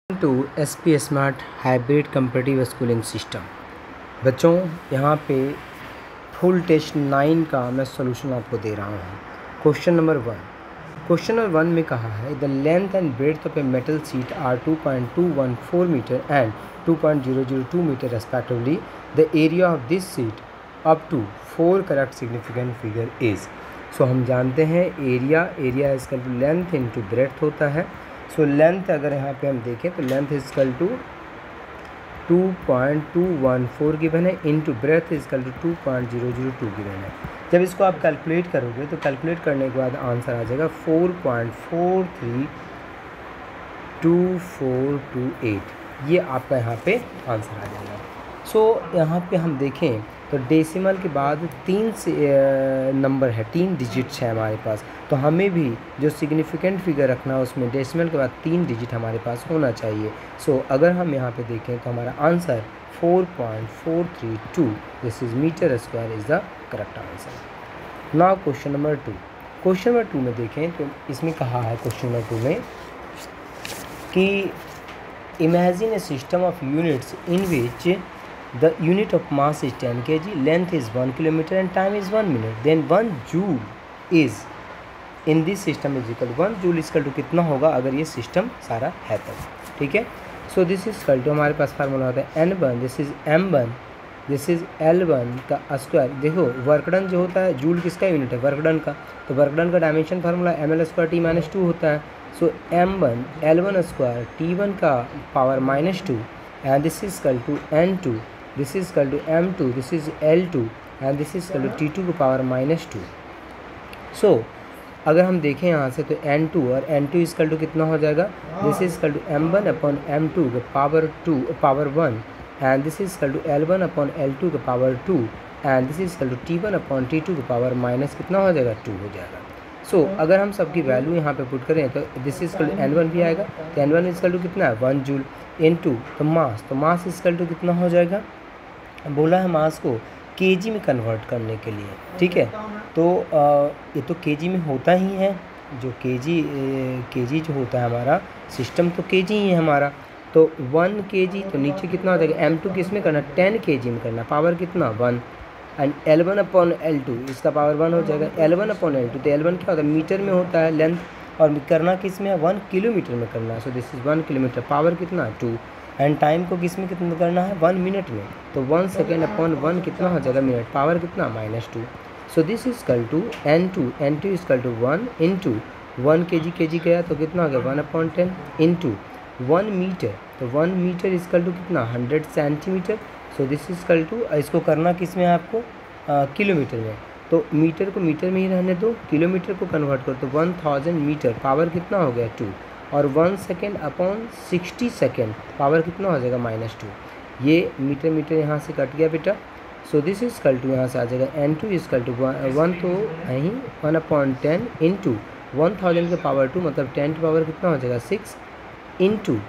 To SP smart hybrid competitive schooling system. बच्चों यहाँ पे फुल टेस्ट 9 का मैं सॉल्यूशन आपको दे रहा हूँ। क्वेश्चन नंबर 1 में कहा है the length and breadth of a metal sheet are 2.214 metre and 2.002 metre respectively. The area of this sheet up to 4 correct significant figure is. So हम जानते हैं एरिया इसका लेंथ इंटू ब्रेड्थ होता है। So length अगर यहाँ पे हम देखें तो लेंथ इजकल टू 2.214 गिवन है, into breadth is equal to 2.002 given है। जब इसको आप कैलकुलेट करोगे तो कैलकुलेट करने के बाद आंसर आ जाएगा 4.432428। ये आपका यहाँ पे आंसर आ जाएगा। सो यहाँ पे हम देखें तो डेसिमल के बाद 3 नंबर है, 3 डिजिट्स है हमारे पास, तो हमें भी जो सिग्निफिकेंट फिगर रखना है उसमें डेसिमल के बाद 3 डिजिट हमारे पास होना चाहिए। सो अगर हम यहाँ पे देखें तो हमारा answer 4.432 this is metre square is the correct answer. Now question number 2 में देखें तो इसमें कहा है क्वेश्चन नंबर 2 में कि imagine A system of units in which the unit of mass is 10 kg, length is 1 kilometer and time is 1 minute. Then 1 joule is in this system is equal to 1 joule is equal to कितना होगा अगर ये system सारा है तब, ठीक है। So this is equal to हमारे पास फार्मूला होता है N1 this is M1 this is L1 का स्क्वायर। देखो वर्कडन जो होता है जूल किसका यूनिट है, वर्कडन का, तो वर्कडन का dimension formula ml square T-2 होता है। सो M1 L1 स्क्वायर T1 का power -2 and this is equal to N2 this is equal to M2 this is L2 and this is equal to T2 की power -2। सो अगर हम देखें यहाँ से तो N2 और N2 इक्वल टू कितना हो जाएगा, this is equal to M1 upon M2 के power 1 and this is equal to L1 upon L2 के power 2 and this is equal to T1 upon T2 के पावर माइनस कितना हो जाएगा 2 हो जाएगा। सो अगर हम सबकी वैल्यू यहाँ पे पुट करें तो this is equal to N1 भी आएगा, तो N1 इक्वल टू कितना है 1 जूल इनटू तो मास इक्वल टू कितना हो जाएगा, बोला है मास को केजी में कन्वर्ट करने के लिए, ठीक है। तो ये तो केजी में होता ही है, जो केजी जो होता है हमारा सिस्टम तो केजी ही है हमारा, तो 1 केजी तो नीचे कितना हो जाएगा M2 किस में करना 10 केजी में करना, पावर कितना 1 एंड L1 अपॉन L2 इसका पावर 1 हो जाएगा। L1 अपॉन L2 तो L1 क्या होता है मीटर में होता है लेंथ, और करना किस में है 1 किलोमीटर में करना है। So this is 1 kilometre, power कितना 2 एंड टाइम को किस में कितना करना है 1 मिनट में, तो 1 सेकेंड अपॉन 1 कितना हो जाएगा मिनट, पावर कितना -2। So this is equal to N2 equal to 1 into 1 KG गया तो कितना हो गया 1/10 इंटू 1 मीटर, तो 1 मीटर इक्वल टू कितना 100 centimetre. So this is equal to इसको करना किस में आपको किलोमीटर में, तो मीटर को मीटर में ही रहने दो, किलोमीटर को कन्वर्ट करो तो 1000 मीटर, पावर कितना हो गया 2 और 1 सेकेंड अपॉन 60 सेकेंड, पावर कितना हो जाएगा -2। ये मीटर यहाँ से कट गया बेटा। So this is equal to यहाँ से आ जाएगा N2 इक्वल टू 1 तो यहीं 1/10 इंटू 1000 के पावर 2 मतलब 10 की पावर कितना हो जाएगा 6 इंटू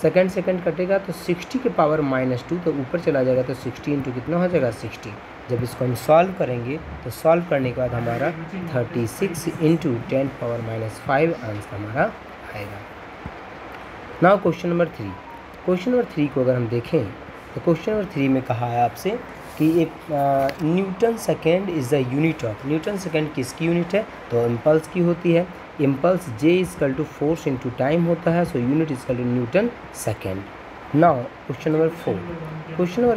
सेकेंड कटेगा तो 60 के पावर -2 तो ऊपर चला जाएगा तो 60 इंटू कितना हो जाएगा 60। जब इसको हम सॉल्व करेंगे तो सॉल्व करने के बाद हमारा 36 इंटू 10 पावर -5 आंसर हमारा आएगा। नाउ क्वेश्चन नंबर 3 को अगर हम देखें तो क्वेश्चन नंबर 3 में कहा है आपसे कि एक newton second is the unit of, newton second किसकी यूनिट है, तो इम्पल्स की होती है। Impulse J equal to force into time होता है, so unit equal to newton second. Now question number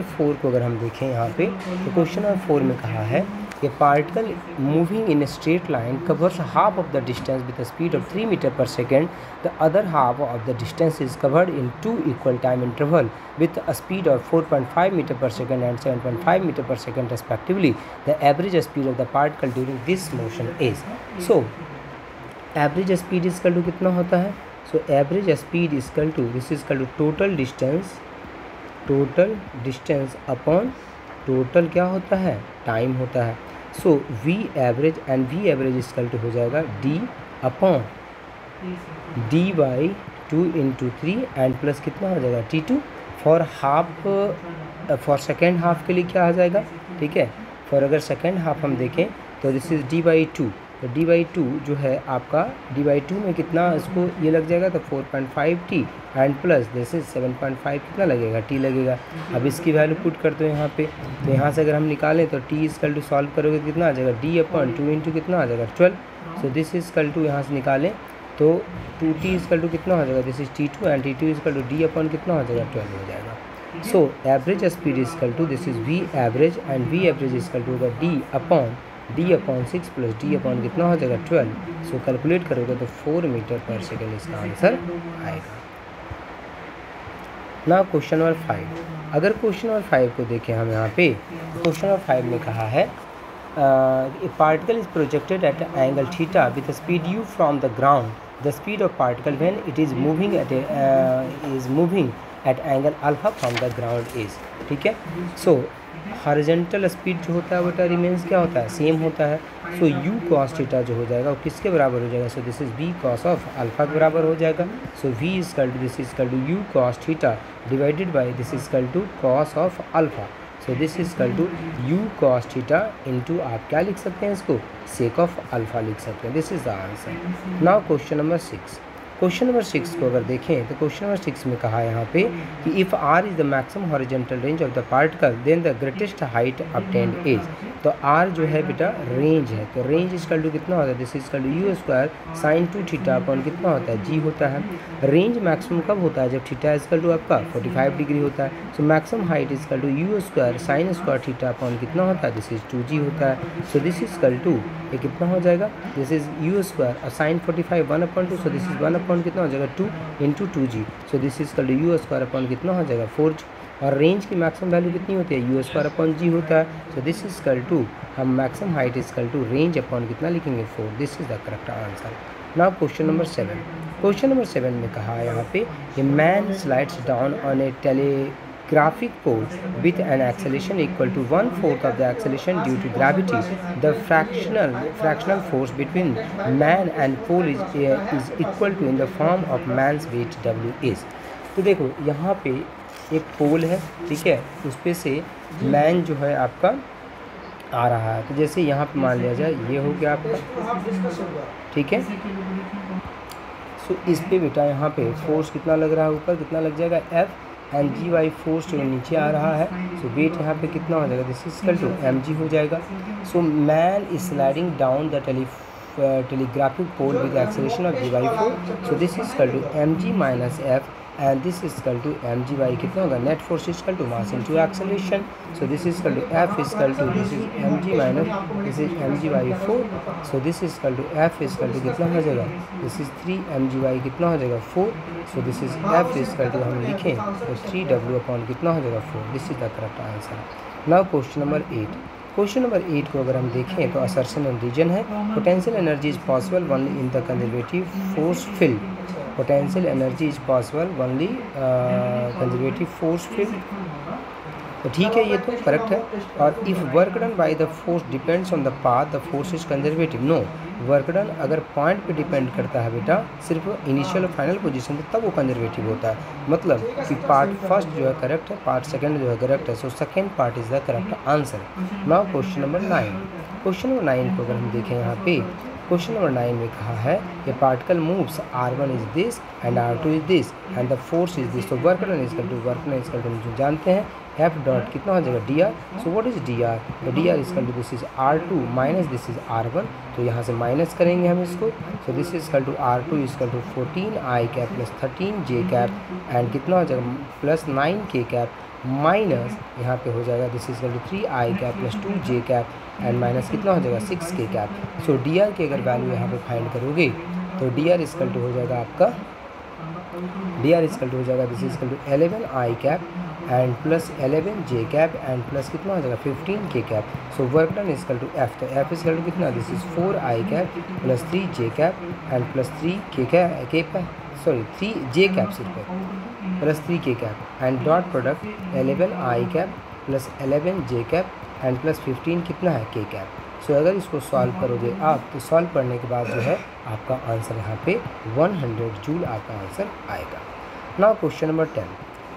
4 को अगर हम देखें यहाँ पे तो क्वेश्चन नंबर 4 में कहा है A particle moving in a straight line covers half of the distance with a speed of 3 meter per second. The other half of the distance is covered in 2 equal time interval with a speed of 4.5 meter per second and 7.5 meter per second respectively. The average speed of the particle during this motion is. So, average speed is equal to कितना होता है, so average speed is equal to this is equal to total distance upon total क्या होता है time होता है। So V average and V average equal to हो जाएगा D upon D/2 into 3 and plus कितना हो जाएगा T2 फॉर सेकेंड हाफ के लिए क्या आ जाएगा, ठीक है। फॉर अगर सेकेंड हाफ हम देखें तो दिस इज़ D/2 तो d/2 जो है आपका d/2 में कितना इसको ये लग जाएगा, तो 4.5t and plus this is 7.5 कितना लगेगा t लगेगा। अब इसकी वैल्यू पुट करते हो यहाँ पे, तो यहाँ से अगर हम निकालें तो t इजकल टू सॉल्व करोगे तो कितना आ जाएगा d/2 इंटू कितना आ जाएगा 12। सो दिस इजकल टू यहाँ से निकालें तो 2t इजकल टू कितना हो जाएगा, this is t2 and t2 equal to d/ कितना हो जाएगा 12 हो जाएगा। So average speed equal to this is v average and v average equal to होगा d/6 प्लस d/ कितना हो जाएगा 12। सो कैलकुलेट करोगे तो 4 मीटर पर सेकेंड इसका आंसर आएगा। ना क्वेश्चन नंबर 5, अगर क्वेश्चन नंबर 5 को देखें हम यहाँ पे, क्वेश्चन नंबर 5 में कहा है a particle is projected at an angle theta with a speed u from the ground. The speed of particle when it is moving at angle alpha from the ground is, ठीक है। सो horizontal speed जो होता है बेटा remains क्या होता है, same होता है। सो u cos थीटा जो हो जाएगा वो किसके बराबर हो जाएगा, so this is v cos of alpha के बराबर हो जाएगा। So v equal to this equal to u cos theta divided by this equal to cos of alpha. So this is equal to u cos theta into आप क्या लिख सकते हैं इसको, सेक ऑफ अल्फा लिख सकते हैं। This is the answer. Now question number 6, question number 6 को अगर देखें तो क्वेश्चन नंबर 6 में कहा है यहाँ पे कि if r is the maximum horizontal range of the particle then the greatest height obtained is. तो r जो है बेटा रेंज है, तो रेंज इजकल टू कितना होता है, this is equal to u square sine 2 थीटा अपॉन कितना होता है g होता है। रेंज मैक्सिमम कब होता है, जब थीटा इजकल टू आपका 45 डिग्री होता है। So maximum height is equal to u square sine square theta upon कितना होता है, दिस इज 2g होता है। So this is equal to ये कितना हो जाएगा, दिस इज u स्क्वायर और साइन 45 1/2, सो दिस इज 1/, कितना हो जाएगा 2 into 2g। So this is equal to u square upon कितना हो जाएगा 4g। और रेंज की मैक्सिमम वैल्यू कितनी होती है, u स्क्वायर अपॉन g होता है। So this is equal to हम maximum height is equal to range upon कितना लिखेंगे 4। This is the correct answer. Now question number 7, question number 7 में कहा है यहाँ पे a man slides down on a telegraphic pole with an acceleration equal to 1/4 of the acceleration due to gravity. The fractional force between man and pole is equal to in the form of man's weight W is. तो देखो यहाँ पे एक पोल है, ठीक है, उस पे से मैन जो है आपका आ रहा है। तो जैसे यहाँ पे मान लिया जाए ये हो गया आपका, ठीक है। सो इस पे बेटा यहाँ पे फोर्स कितना लग रहा है, ऊपर कितना लग जाएगा F and G Y force जो नीचे आ रहा है। सो वेट यहाँ पे कितना हो जाएगा, this is equal to mg हो जाएगा। So man is sliding down the telegraphic pole with acceleration of g/4. So this is equal to mg minus f and this is equal to mg by कितना होगा, net force is equal to mass into acceleration. So this is equal to f is equal to this is mg minus this is mg/4। So this is equal to f is equal to कितना हो जाएगा, this is 3 mg कितना हो जाएगा 4। So this is f is equal to हम लिखें तो 3w upon कितना हो जाएगा 4। This is the correct answer. Now question number 8, question number 8 को अगर हम देखें तो असर्शन एंड रीजन है potential energy is possible only in the conservative force field. Potential energy is possible only conservative force field. तो ठीक है, ये तो करेक्ट है। और if work done by the force depends on the path the force is conservative. No, work done अगर point पे depend करता है बेटा सिर्फ इनिशियल और फाइनल पोजीशन पे, तब वो कंजर्वेटिव होता है। मतलब कि पार्ट फर्स्ट जो है करेक्ट है, पार्ट सेकंड जो है करेक्ट है। So second part is the correct answer. Now question number 9, question number 9 को अगर हम देखें यहाँ पे क्वेश्चन नंबर 9 में कहा है ये particle moves r1 is this and r2 is this and the force is this. तो work done is equal to work done is equal to हम जो जानते हैं F डॉट कितना हो जाएगा dr। So what is dr, तो dr is equal to this is r2 minus this is r1। तो यहाँ से माइनस करेंगे हम इसको। So this is equal to r2 is equal to 14i cap plus 13j cap and कितना हो जाएगा प्लस 9k कैप माइनस यहाँ पे हो जाएगा this is equal to 3i cap plus 2j cap and minus कितना हो जाएगा 6k कैप। सो dr की अगर वैल्यू यहाँ पे फाइंड करोगे तो dr इज इक्वल टू हो जाएगा आपका dr इज इक्वल टू हो जाएगा this is equal to 11i cap and plus 11j cap and plus कितना हो जाएगा 15k cap. So work done is equal to f, तो f इज इक्वल टू कितना this is 4i cap plus 3j cap and plus 3k cap sorry 3j cap सिर्फ plus 3k cap and dot product 11i cap plus 11j cap and plus 15 कितना है k cap. सो अगर इसको solve करोगे आप तो solve करने के बाद जो है आपका आंसर यहाँ पे 100 जूल आपका आंसर आएगा। Now question number 10,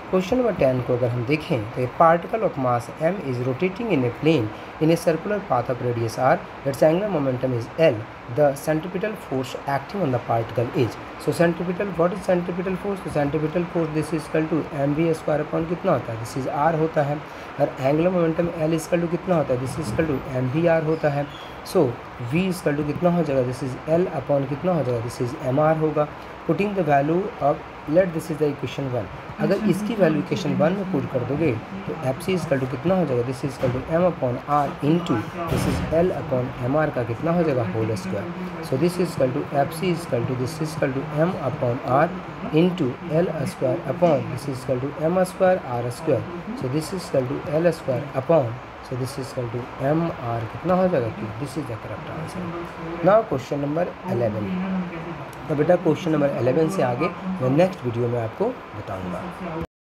question number 10 को अगर हम देखें तो a particle of mass m is rotating in a plane in a circular path of radius r, it's angular momentum is l the centripetal force acting on the particle is. So centripetal, what is centripetal force? So centripetal force this is equal to mv square upon कितना होता है, this is r होता है, और angular momentum l equal to कितना होता है, this is equal to mvr होता है. सो v इक्वल टू कितना हो जाएगा, दिस इज l अपॉन कितना हो जाएगा, दिस इज mr होगा. Putting the value of, let this is the equation 1, अगर इसकी वैल्यू इक्वेशन 1 में पुट कर दोगे तो एफ सी इक्वल टू कितना हो जाएगा, this is equal to m upon r into this is l upon mr का कितना हो जाएगा whole square. So this is equal to F C equal to this is equal to m upon r into l square upon this is equal to m square r square. So this is equal to l square upon, so this is equal to m r कितना हो जाएगा, कि this is the correct answer. Now question number 11. तो बेटा question number 11 से आगे मैं next video में आपको बताऊंगा.